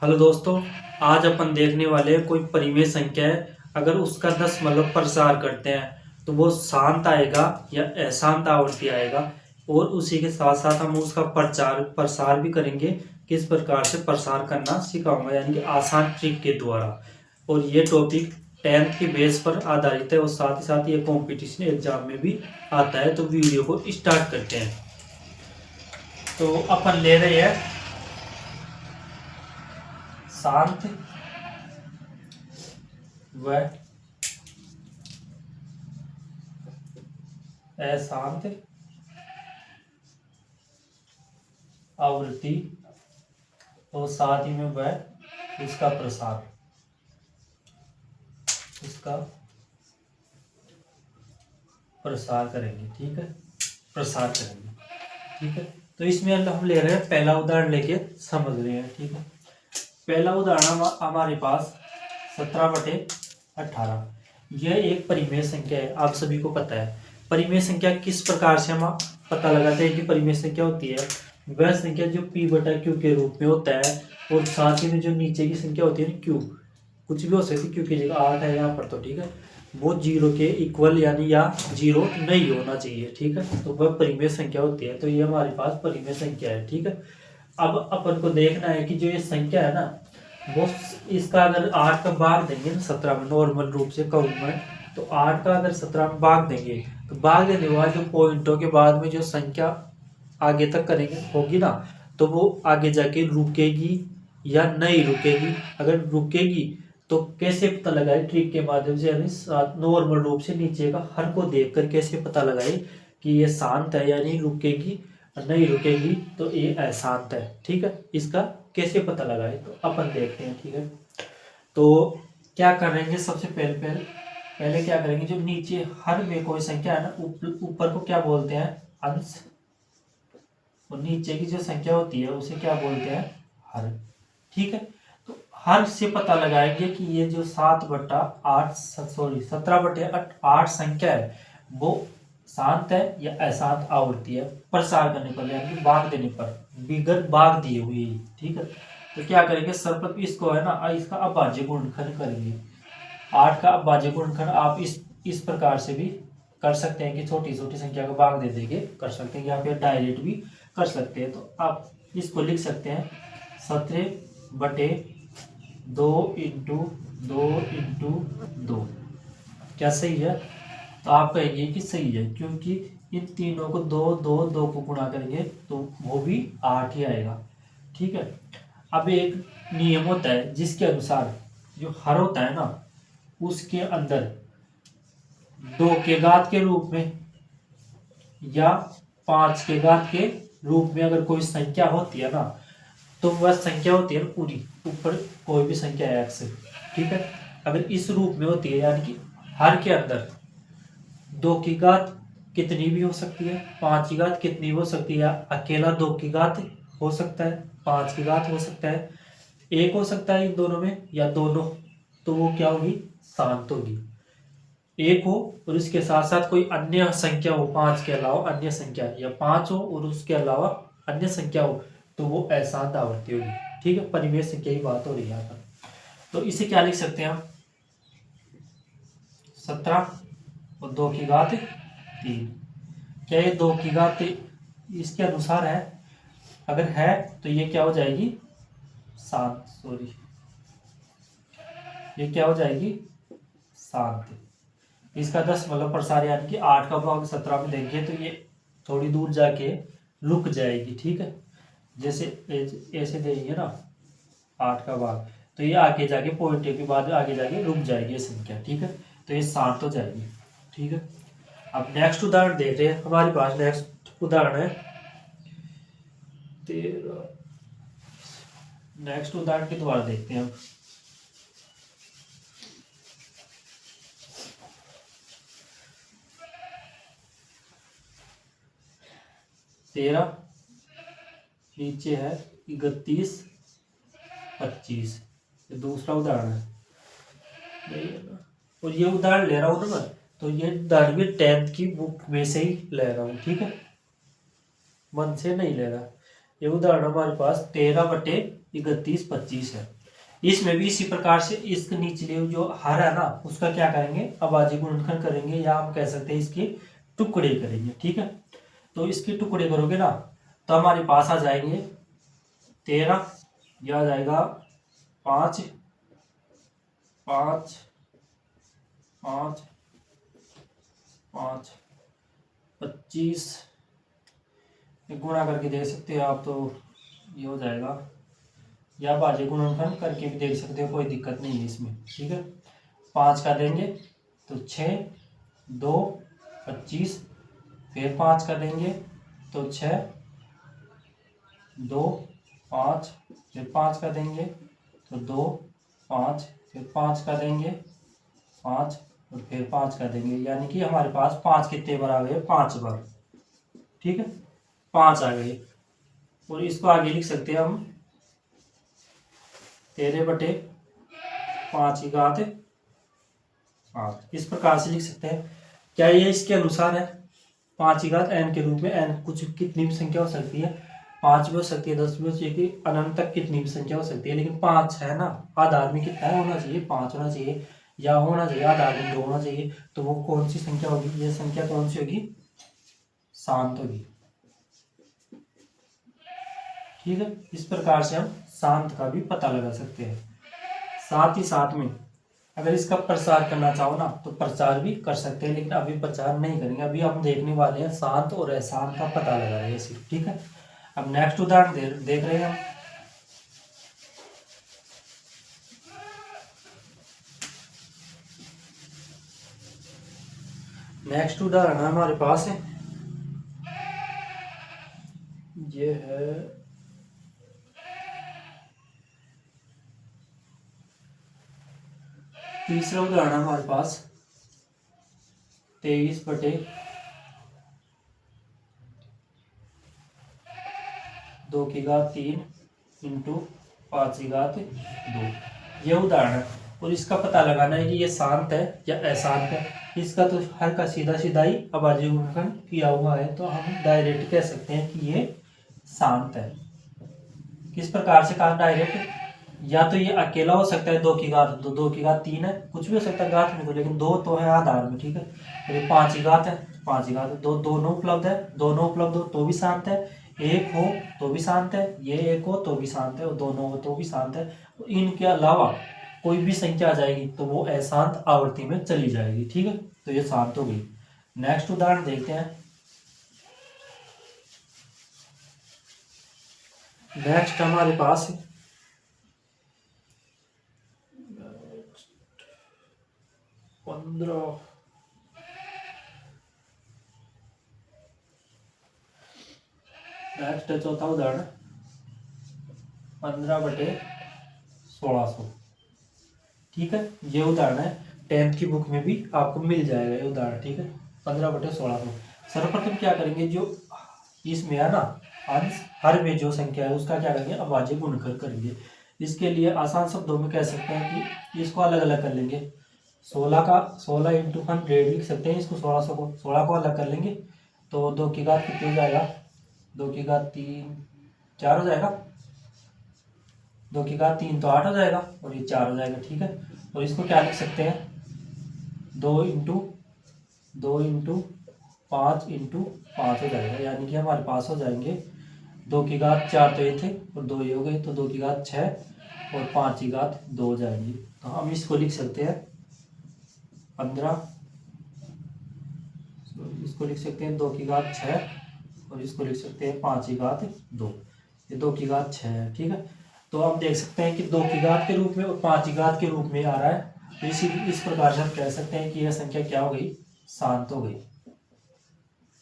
Hello दोस्तों। आज अपन देखने वाले हैं कोई परिमेय संख्या है। अगर उसका 10 मतलब प्रसार करते हैं तो वो शांत आएगा या अशांत आवर्ती आएगा। और उसी के साथ साथ हम उसका प्रचार प्रसार भी करेंगे। किस प्रकार से प्रसार करना सिखाऊंगा, यानी कि आसान ट्रिक के द्वारा। और ये टॉपिक 10th के बेस पर आधारित है और साथ ही साथ ये कंपटीशन एग्जाम में भी आता है। तो वीडियो को स्टार्ट करते हैं। तो अपन ले रहे हैं शांत व अशांत आवृत्ति और साथ ही में वह उसका प्रसार करेंगे। ठीक है, प्रसार करेंगे। ठीक है, तो इसमें हम ले रहे हैं पहला उदाहरण लेके समझ रहे हैं। ठीक है, पहला उदाहरण हमारे पास 17/18। यह एक परिमेय संख्या है। आप सभी को पता है परिमेय संख्या किस प्रकार से हम पता लगाते हैं कि परिमेय संख्या होती है। वह संख्या जो p/q के रूप में होता है और साथ ही में जो नीचे की संख्या होती है q, कुछ भी हो सकती है, q की जगह 8 है यहाँ पर। तो ठीक है, वो 0 के इक्वल यानी या 0 नहीं होना चाहिए। ठीक है, तो वह परिमेय संख्या होती है। तो ये हमारे पास परिमेय संख्या है। ठीक है, अब अपन को देखना है कि जो ये संख्या है ना, वो इसका अगर 8 का भाग देंगे ना 17 में, नॉर्मल रूप से कहूँ मैं, तो 8 का अगर 17 में भाग देंगे तो भाग देने के बाद जो पॉइंटों के बाद में जो संख्या आगे तक करेंगे होगी ना, तो वो आगे जाके रुकेगी या नहीं रुकेगी। अगर रुकेगी तो कैसे पता लगाए, ट्रिक के माध्यम से, यानी नॉर्मल रूप से नीचे का हर को देखकर कैसे पता लगाए कि ये शांत है यानी रुकेगी, और नहीं रुकेगी तो ये अशांत है। ठीक है, इसका कैसे पता लगाए तो अपन देखते हैं। ठीक है, तो क्या करेंगे, सबसे पहले पहले क्या करेंगे, जो नीचे हर में कोई संख्या है ना, ऊपर को क्या बोलते हैं, अंश, और नीचे की जो संख्या होती है उसे क्या बोलते हैं, हर। ठीक है, तो हर से पता लगाएंगे कि ये जो 7/8 सॉरी 17/8 संख्या है वो शांत है या अशांत आवृत्ति है प्रसार करने पर, यानी कि भाग देने पर, बिगर भाग दिए हुए। ठीक है, तो क्या करेंगे, सर्वप्रथम इसको है ना, इसका अभाज्य गुणनखंड करेंगे। 8 का अभाज्य गुणनखंड आप इस प्रकार से भी कर सकते हैं कि छोटी छोटी संख्या का भाग दे देंगे, कर सकते हैं, या फिर डायरेक्ट भी कर सकते हैं। तो आप इसको लिख सकते हैं 17/2 × 2 × 2। क्या सही है? तो आप कहेंगे कि सही है, क्योंकि इन तीनों को 2 को गुणा करेंगे तो वो भी 8 ही आएगा। ठीक है, अब एक नियम होता है जिसके अनुसार जो हर होता है ना, उसके अंदर 2 के घात के रूप में या 5 के घात के रूप में अगर कोई संख्या होती है ना, तो वह संख्या होती है पूरी, ऊपर कोई भी संख्या है x। ठीक है, अगर इस रूप में होती है, यानी कि हर के अंदर 2 की घात कितनी भी हो सकती है, 5 की घात कितनी भी हो सकती है, अकेला 2 की घात हो सकता है, 5 की घात हो सकता है, एक हो सकता है इन दोनों में या दोनों, तो वो क्या होगी, शांत होगी। एक हो और इसके साथ साथ कोई अन्य संख्या हो, 5 के अलावा अन्य संख्या, या 5 हो और उसके अलावा अन्य संख्या हो, तो वो अशांत आवृत्ति होगी। ठीक है, परिमेय संख्या की बात हो रही है यहाँ पर। तो इसे क्या लिख सकते हैं हम, 17 और 2 की घात 3। क्या ये 2 की घात इसके अनुसार है? अगर है तो ये क्या हो जाएगी, शांत, सॉरी, ये क्या हो जाएगी, शांत। इसका 10 मतलब प्रसार, यानी कि 8 का भाग 17 में देंगे तो ये थोड़ी दूर जाके रुक जाएगी। ठीक है, जैसे ऐसे देंगे ना 8 का भाग, तो ये आगे जाके पॉइंट के बाद आगे जाके रुक जाएगी ये संख्या। ठीक है, तो ये शांत हो जाएगी। ठीक है, अब नेक्स्ट उदाहरण देख रहे हैं। हमारे पास नेक्स्ट उदाहरण है 13। नेक्स्ट उदाहरण के द्वारा देखते हैं हम। 13, नीचे है 31/25। ये दूसरा उदाहरण है। और ये उदाहरण ले रहा हूँ ना मैं, तो ये उदाहरण भी 10th की बुक में से ही ले रहा हूँ। ठीक है, मन से नहीं ले रहा। ये उदाहरण हमारे पास 13/25 31 25 है। इसमें भी इसी प्रकार से इसके निचले जो हर है ना उसका क्या करेंगे, अभाज्य गुणनखंड करेंगे, या हम कह सकते हैं इसके टुकड़े करेंगे। ठीक है, तो इसके टुकड़े करोगे ना तो हमारे पास आ जाएंगे 13, यह आ जाएगा 5 5 5 5 25, गुणा करके देख सकते हो आप, तो ये हो जाएगा, या भाज्य गुणनखंड करके भी देख सकते हो, कोई दिक्कत नहीं है इसमें। ठीक है, 5 का देंगे तो 6 2 25, फिर 5 का देंगे तो 6 2 5, फिर 5 का देंगे तो 2 5, फिर 5 का देंगे 5, और फिर 5 का देंगे, यानी कि हमारे पास 5 कितने बार आ गए, 5 बार। ठीक है, 5 आ गए, और इसको आगे लिख सकते हैं हम 13/5 की घात 5, इस प्रकार से लिख सकते हैं। क्या ये इसके अनुसार है? 5 की घात n के रूप में, n कुछ कितनी भी संख्या हो सकती है, 5 भी हो सकती है, 10 भी हो सकती है, अनंत तक कितनी भी संख्या हो सकती है, लेकिन 5 है ना, आधार में कितना होना चाहिए, 5 होना चाहिए, या होना चाहिए आधार में 2 होना चाहिए। तो वो कौन सी संख्या होगी, ये संख्या कौन सी होगी, शांत होगी। ठीक है, इस प्रकार से हम शांत का भी पता लगा सकते हैं। साथ ही साथ में अगर इसका प्रसार करना चाहो ना तो प्रचार भी कर सकते हैं, लेकिन अभी प्रचार नहीं करेंगे, अभी हम देखने वाले हैं शांत और अशांत का पता लगा रहे हैं सिर्फ। ठीक है, अब नेक्स्ट उदाहरण देख रहे हैं हम। नेक्स्ट उदाहरण हमारे पास है, ये है तीसरा उदाहरण हमारे पास 23/2 इंटू 5/2, ये उदाहरण है। और इसका पता लगाना है कि ये शांत है या अशांत है। इसका तो हर का सीधा सीधा ही अभाज्य गुणनखंड किया हुआ है, तो हम डायरेक्ट कह सकते हैं कि ये शांत है। किस प्रकार से कहा डायरेक्ट, या तो ये अकेला हो सकता है 2 की घात 2, 2 की घात 3 है, कुछ भी हो सकता है घात में तो, लेकिन 2 तो है आधार में। ठीक है, और ये 5 की घात है, 5 की घात दो, दोनों उपलब्ध है, दोनों उपलब्ध हो तो भी शांत है, एक हो तो भी शांत है, ये एक हो तो भी शांत है, और दोनों हो तो भी शांत है। तो इनके अलावा कोई भी संख्या आ जाएगी तो वो अशांत आवृत्ति में चली जाएगी। ठीक है, तो ये शांत हो गई। नेक्स्ट उदाहरण देखते हैं। नेक्स्ट हमारे पास 15, नेक्स्ट है चौथा उदाहरण 15/1600। ठीक है, ये उदाहरण है, 10th की बुक में भी आपको मिल जाएगा ये उदाहरण। ठीक है, 15/1600। सर्वप्रथम क्या करेंगे, जो इसमें है ना अंश हर में जो संख्या है उसका क्या करेंगे, अभाज्य गुणनखंड करेंगे। इसके लिए आसान शब्दों में कह सकते हैं कि इसको अलग अलग कर लेंगे। 16 इंटू 100 लिख सकते हैं इसको, 16 को अलग कर लेंगे तो 2 की घात कितनी हो जाएगा, 2 की घात 3 4 हो जाएगा, 2 की घात 3 तो 8 हो जाएगा, और ये 4 हो जाएगा। ठीक है, और इसको क्या लिख सकते हैं, 2 इंटू 5 हो जाएगा, यानी कि हमारे पास हो जाएंगे 2 की घात 4 तो ये थे, और 2 ये हो गए, तो 2 की घात 6 और 5 की घात 2 हो जाएंगी। तो हम इसको लिख सकते हैं 15, इसको लिख सकते हैं 2 की घात 6, और इसको लिख सकते हैं 5 की घात 2, ये 2 की घात 6 है। ठीक है, तो आप देख सकते हैं कि 2 की घात के रूप में और 5 की घात के रूप में आ रहा है, तो इस प्रकार से हम कह सकते हैं कि यह संख्या क्या हो गई, शांत हो गई।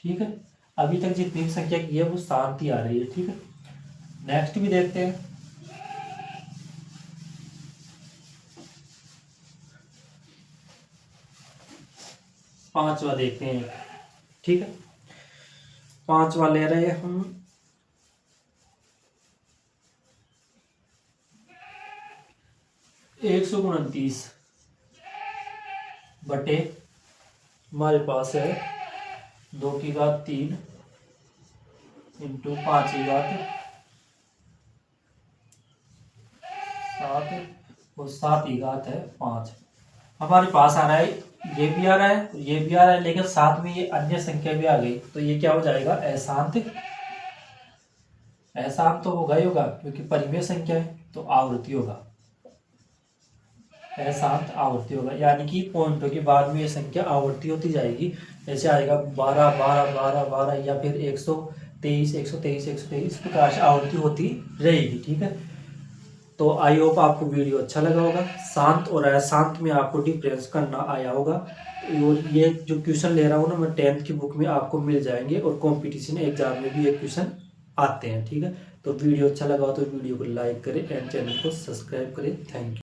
ठीक है, अभी तक जितनी भी संख्या की है वो शांत ही आ रही है। ठीक है, नेक्स्ट भी देखते हैं। पांचवा देखते हैं। ठीक है, पांचवा ले रहे हैं हम 129 बटे, हमारे पास है 2 की घात 3 इंटू 5 की घात 7 और 7 ही घात है 5 हमारे पास आ रहा है। ये भी आ रहा है, ये भी आ रहा है, लेकिन साथ में ये अन्य संख्या भी आ गई, तो ये क्या हो जाएगा, अशांत। अशांत तो होगा ही होगा क्योंकि परिमेय संख्या है, तो आवर्ती होगा, अशांत आवर्ती होगा, यानी कि पॉइंटों के बाद में ये संख्या आवर्ती होती जाएगी। जैसे आएगा 12 12 12 12 या फिर 123 123 123, इस प्रकार से आवर्ती होती रहेगी। ठीक है, तो आई होप आपको वीडियो अच्छा लगा होगा। शांत और अशांत में आपको डिफरेंस करना आया होगा। और ये जो क्वेश्चन ले रहा हूँ ना मैं 10th की बुक में आपको मिल जाएंगे, और कंपटीशन एग्जाम में भी ये क्वेश्चन आते हैं। ठीक है, तो वीडियो अच्छा लगा हो तो वीडियो को लाइक करें एंड चैनल को सब्सक्राइब करें। Thank you.